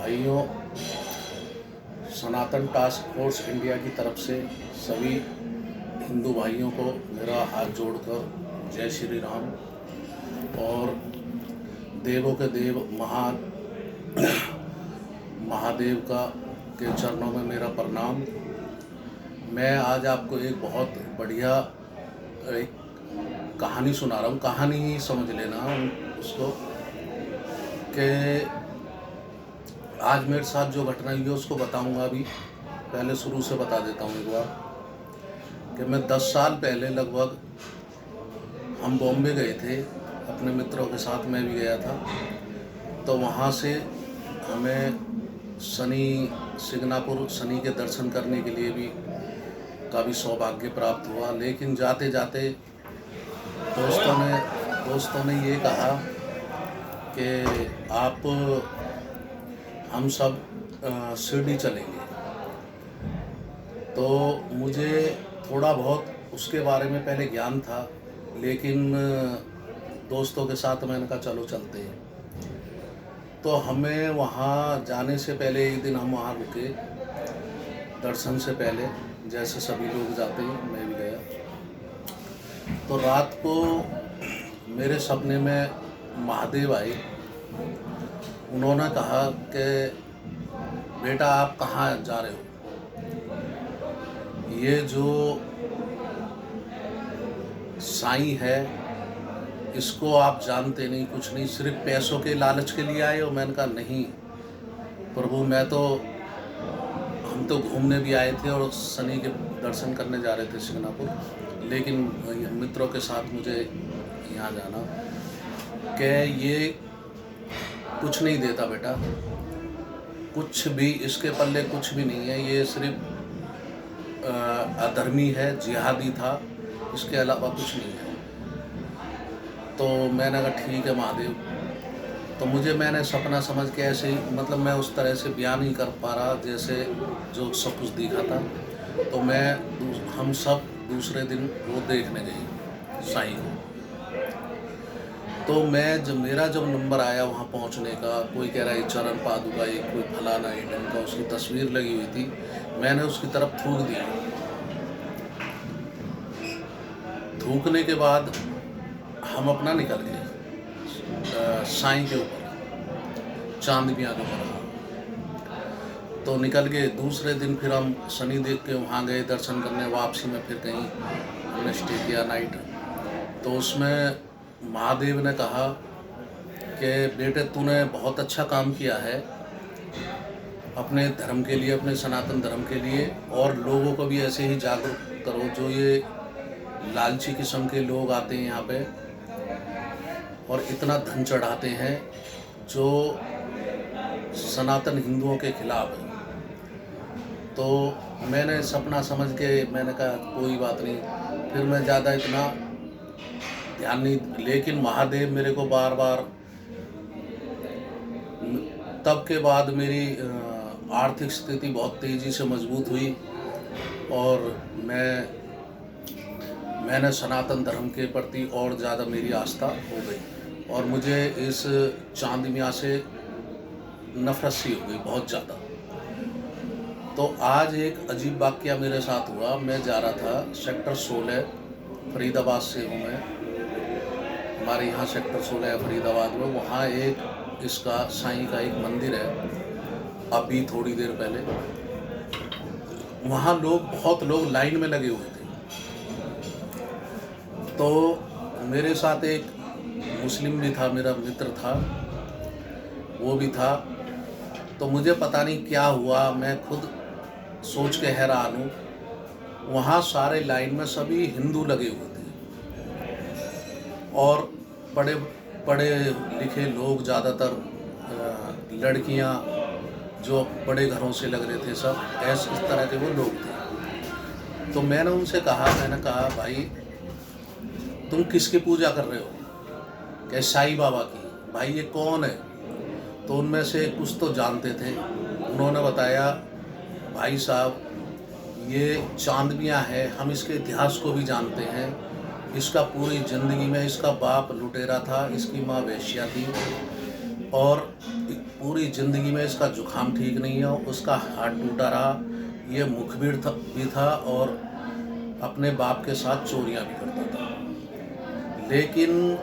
भाइयों, सनातन task force India की तरफ से सभी हिंदू भाइयों को मेरा हाथ जोड़कर जय श्री राम। और देवों के देव महादेव का के चरणों में मेरा प्रणाम। मैं आज आपको एक बहुत बढ़िया एक कहानी सुना रहा हूँ। कहानी ही समझ लेना उसको कि आज मेरे साथ जो घटना हुई है उसको बताऊंगा। अभी पहले शुरू से बता देता हूँ एक बार कि मैं 10 साल पहले लगभग हम बॉम्बे गए थे अपने मित्रों के साथ, मैं भी गया था। तो वहाँ से हमें सिंगापुर शनि के दर्शन करने के लिए भी काफ़ी सौभाग्य प्राप्त हुआ। लेकिन जाते जाते दोस्तों ने ये कहा कि आप हम सब शिरडी चलेंगे। तो मुझे थोड़ा बहुत उसके बारे में पहले ज्ञान था, लेकिन दोस्तों के साथ मैंने कहा चलो चलते हैं। तो हमें वहाँ जाने से पहले एक दिन हम वहाँ रुके दर्शन से पहले, जैसे सभी लोग जाते हैं मैं भी गया। तो रात को मेरे सपने में महादेव आए। उन्होंने कहा कि बेटा आप कहाँ जा रहे हो? ये जो साईं है इसको आप जानते नहीं, कुछ नहीं, सिर्फ पैसों के लालच के लिए आए हो? मैंने कहा नहीं प्रभु, हम तो घूमने भी आए थे और शनि के दर्शन करने जा रहे थे सिंगापुर, लेकिन मित्रों के साथ मुझे यहाँ जाना। कि ये कुछ नहीं देता बेटा, कुछ भी इसके पल्ले कुछ भी नहीं है। ये सिर्फ अधर्मी है, जिहादी था, इसके अलावा कुछ नहीं है। तो मैंने कहा ठीक है महादेव। तो मैंने सपना समझ के ऐसे ही, मतलब मैं उस तरह से बयान नहीं कर पा रहा जैसे जो सब कुछ दिखा था। तो हम सब दूसरे दिन वो देखने गए साईं को। तो मेरा जब नंबर आया वहाँ पहुँचने का, कोई कह रहा है चरण पादुका, एक कोई फलाना ईडन का उसकी तस्वीर लगी हुई थी, मैंने उसकी तरफ थूक दिया। थूकने के बाद हम अपना निकल गए साईं के ऊपर, चांद मियाँ के ऊपर। तो निकल गए। दूसरे दिन फिर हम शनि देख के वहाँ गए दर्शन करने। वापसी में फिर कहीं हमने स्टे किया नाइट। तो उसमें महादेव ने कहा कि बेटे तूने बहुत अच्छा काम किया है अपने धर्म के लिए, अपने सनातन धर्म के लिए, और लोगों को भी ऐसे ही जागरूक करो। जो ये लालची किस्म के लोग आते हैं यहाँ पे और इतना धन चढ़ाते हैं जो सनातन हिंदुओं के खिलाफ है। तो मैंने सपना समझ के मैंने कहा कोई बात नहीं, फिर मैं ज़्यादा इतना ध्यान नहीं। लेकिन महादेव मेरे को बार बार, तब के बाद मेरी आर्थिक स्थिति बहुत तेज़ी से मजबूत हुई और मैंने सनातन धर्म के प्रति और ज़्यादा मेरी आस्था हो गई और मुझे इस चांद मियाँ से नफरत सी हो गई बहुत ज़्यादा। तो आज एक अजीब वाक़या मेरे साथ हुआ। मैं जा रहा था सेक्टर 16, फरीदाबाद से हूँ मैं, हमारे यहाँ सेक्टर 16 है फरीदाबाद में। वहाँ एक इसका साईं का एक मंदिर है, अभी थोड़ी देर पहले वहाँ बहुत लोग लाइन में लगे हुए थे। तो मेरे साथ एक मुस्लिम भी था, मेरा मित्र था, वो भी था। तो मुझे पता नहीं क्या हुआ, मैं खुद सोच के हैरान हूँ। वहाँ सारे लाइन में सभी हिंदू लगे हुए थे और पढ़े पढ़े लिखे लोग, ज़्यादातर लड़कियाँ जो बड़े घरों से लग रहे थे, सब इस तरह के वो लोग थे। तो मैंने कहा भाई तुम किसकी पूजा कर रहे हो? क्या साईं बाबा की? भाई ये कौन है? तो उनमें से कुछ तो जानते थे। उन्होंने बताया भाई साहब ये चांद मियाँ है, हम इसके इतिहास को भी जानते हैं। इसका पूरी ज़िंदगी में इसका बाप लुटेरा था, इसकी माँ वेश्या थी और पूरी ज़िंदगी में इसका जुकाम ठीक नहीं है, उसका हाथ टूटा रहा, ये मुखबिर भी था और अपने बाप के साथ चोरियां भी करता था। लेकिन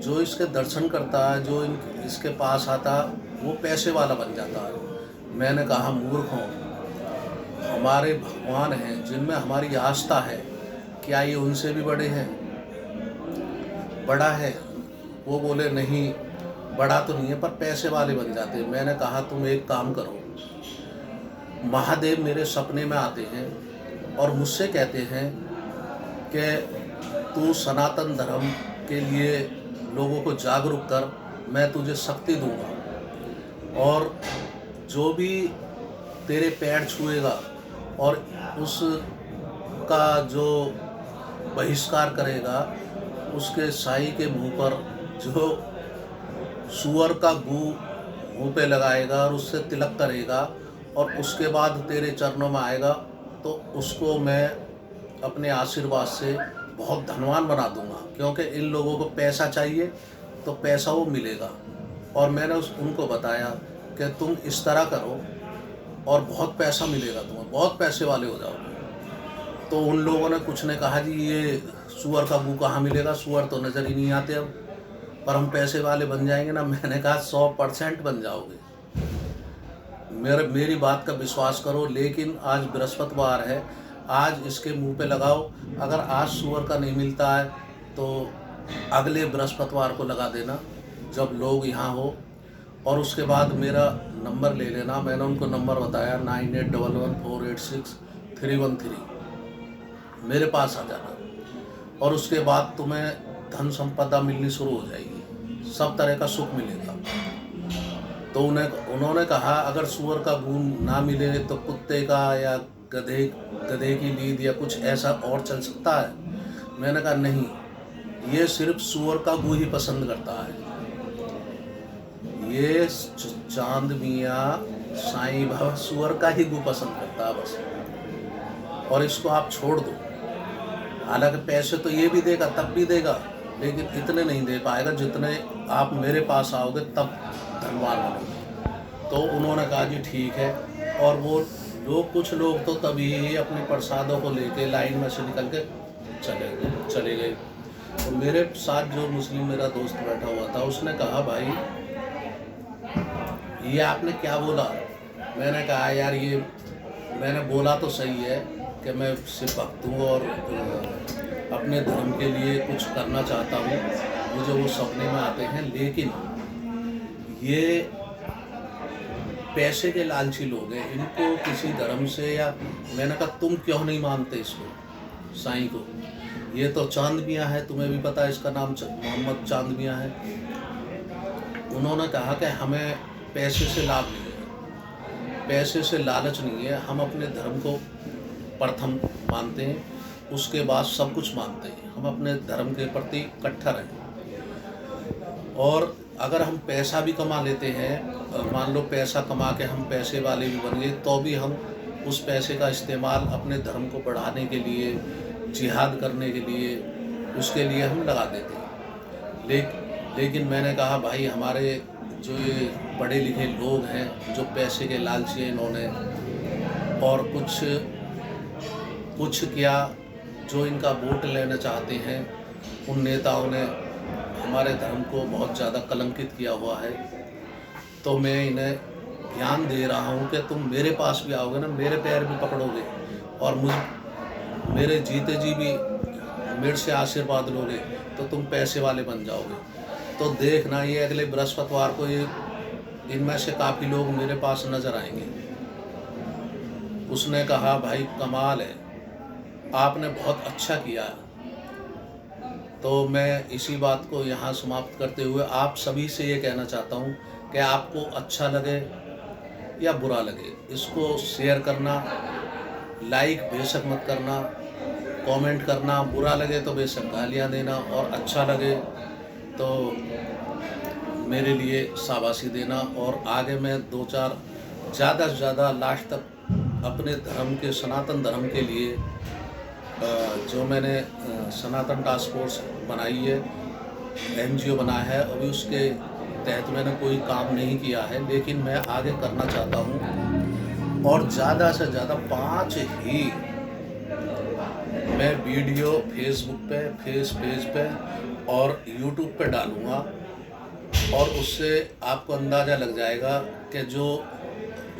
जो इसके दर्शन करता है, जो इसके पास आता, वो पैसे वाला बन जाता है। मैंने कहा मूर्ख हो, हमारे भगवान हैं जिनमें हमारी आस्था है, क्या ये उनसे भी बड़े हैं? बड़ा है? वो बोले नहीं, बड़ा तो नहीं है पर पैसे वाले बन जाते हैं। मैंने कहा तुम एक काम करो, महादेव मेरे सपने में आते हैं और मुझसे कहते हैं कि तू सनातन धर्म के लिए लोगों को जागरूक कर, मैं तुझे शक्ति दूंगा और जो भी तेरे पैर छुएगा और उसका जो बहिष्कार करेगा, उसके साई के मुंह पर जो सूअर का गू मुंह पे लगाएगा और उससे तिलक करेगा और उसके बाद तेरे चरणों में आएगा, तो उसको मैं अपने आशीर्वाद से बहुत धनवान बना दूंगा, क्योंकि इन लोगों को पैसा चाहिए तो पैसा वो मिलेगा। और मैंने उनको बताया कि तुम इस तरह करो और बहुत पैसा मिलेगा, तुम्हें बहुत पैसे वाले हो जाओगे। तो उन लोगों ने कुछ ने कहा जी ये सूअर का गू कहाँ मिलेगा, सूअर तो नज़र ही नहीं आते अब, पर हम पैसे वाले बन जाएंगे ना। मैंने कहा 100% बन जाओगे, मेरी बात का विश्वास करो। लेकिन आज बृहस्पतिवार है, आज इसके मुंह पे लगाओ। अगर आज सूअर का नहीं मिलता है तो अगले बृहस्पतिवार को लगा देना जब लोग यहाँ हो, और उसके बाद मेरा नंबर ले लेना। मैंने उनको नंबर बताया 9811486313, मेरे पास आ जाना और उसके बाद तुम्हें धन संपदा मिलनी शुरू हो जाएगी, सब तरह का सुख मिलेगा। तो उन्होंने कहा अगर सूअर का गुण ना मिले तो कुत्ते का या गधे की लीद या कुछ ऐसा और चल सकता है। मैंने कहा नहीं, ये सिर्फ सूअर का गू ही पसंद करता है, ये चांद मियाँ साईं बाबा सूअर का ही गू पसंद करता है बस, और इसको आप छोड़ दो। हालांकि पैसे तो ये भी देगा, तब भी देगा, लेकिन इतने नहीं दे पाएगा जितने आप मेरे पास आओगे तब धनवान बनोगे। तो उन्होंने कहा जी ठीक है। और वो लोग, कुछ लोग तो तभी ही अपने प्रसादों को लेके लाइन में से निकल के चले गए। तो मेरे साथ जो मुस्लिम मेरा दोस्त बैठा हुआ था, उसने कहा भाई ये आपने क्या बोला? मैंने कहा यार ये मैंने बोला तो सही है कि मैं सिर्फ भक्त हूँ और अपने धर्म के लिए कुछ करना चाहता हूँ, मुझे वो सपने में आते हैं, लेकिन ये पैसे के लालची लोग हैं, इनको किसी धर्म से या। मैंने कहा तुम क्यों नहीं मानते इसको, साईं को? ये तो चांद मियाँ है, तुम्हें भी पता है इसका नाम मोहम्मद चांद मियाँ है। उन्होंने कहा कि हमें पैसे से लाभ नहीं है, पैसे से लालच नहीं है, हम अपने धर्म को प्रथम मानते हैं, उसके बाद सब कुछ मानते हैं, हम अपने धर्म के प्रति कट्टर हैं। और अगर हम पैसा भी कमा लेते हैं, मान लो पैसा कमा के हम पैसे वाले भी बन गए, तो भी हम उस पैसे का इस्तेमाल अपने धर्म को बढ़ाने के लिए, जिहाद करने के लिए, उसके लिए हम लगा देते हैं। लेकिन मैंने कहा भाई हमारे जो ये पढ़े लिखे लोग हैं जो पैसे के लालची हैं, इन्होंने और कुछ क्या जो इनका वोट लेना चाहते हैं, उन नेताओं ने हमारे धर्म को बहुत ज़्यादा कलंकित किया हुआ है। तो मैं इन्हें ध्यान दे रहा हूँ कि तुम मेरे पास भी आओगे ना, मेरे पैर भी पकड़ोगे और मेरे जीते जी भी मेरे से आशीर्वाद लोगे, तो तुम पैसे वाले बन जाओगे। तो देखना ये अगले बृहस्पतिवार को ये इनमें से काफ़ी लोग मेरे पास नज़र आएंगे। उसने कहा भाई कमाल है, आपने बहुत अच्छा किया। तो मैं इसी बात को यहाँ समाप्त करते हुए आप सभी से ये कहना चाहता हूँ कि आपको अच्छा लगे या बुरा लगे, इसको शेयर करना, लाइक बेशक मत करना, कमेंट करना, बुरा लगे तो बेशक गालियाँ देना, और अच्छा लगे तो मेरे लिए शाबाशी देना। और आगे मैं 2-4 ज़्यादा से ज़्यादा लास्ट तक अपने धर्म के, सनातन धर्म के लिए जो मैंने सनातन टास्क फोर्स बनाई है, NGO बनाया है, अभी उसके तहत मैंने कोई काम नहीं किया है, लेकिन मैं आगे करना चाहता हूँ और ज़्यादा से ज़्यादा 5 ही मैं वीडियो फेसबुक पे, फेस पेज पे और यूट्यूब पे डालूँगा और उससे आपको अंदाज़ा लग जाएगा कि जो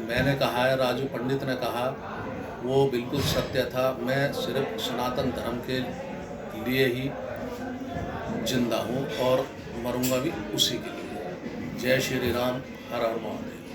मैंने कहा है, राजू पंडित ने कहा, वो बिल्कुल सत्य था। मैं सिर्फ सनातन धर्म के लिए ही जिंदा हूँ और मरूंगा भी उसी के लिए। जय श्री राम, हर हर महादेव।